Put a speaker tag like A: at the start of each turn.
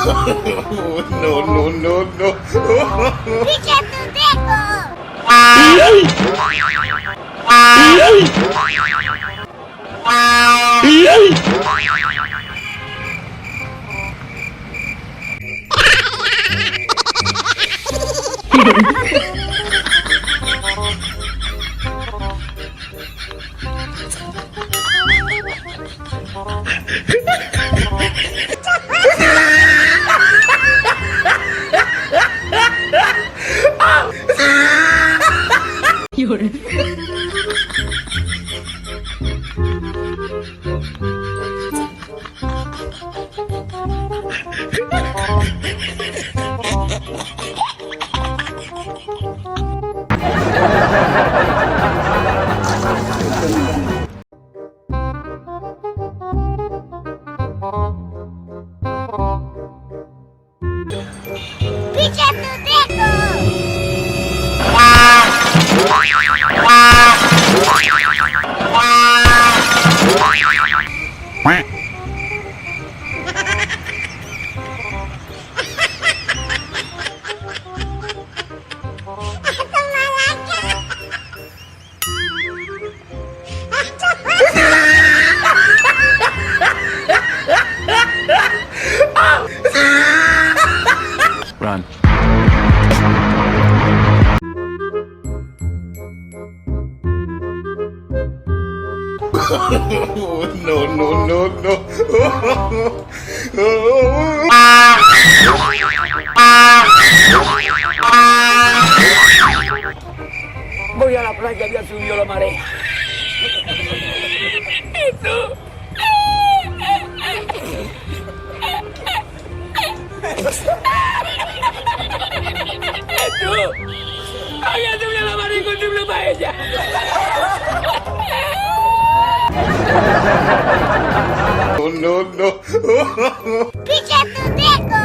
A: No, no, no, no.
B: पीछे तू देखो पीछे तू देखो
C: Run.
A: No, no, no, no.
D: Voy a la playa, ya subió la marea. ¡Tú! ¡Había subido la marea y contribuido para ella!
A: No, no, no.
B: पीछे तू देखो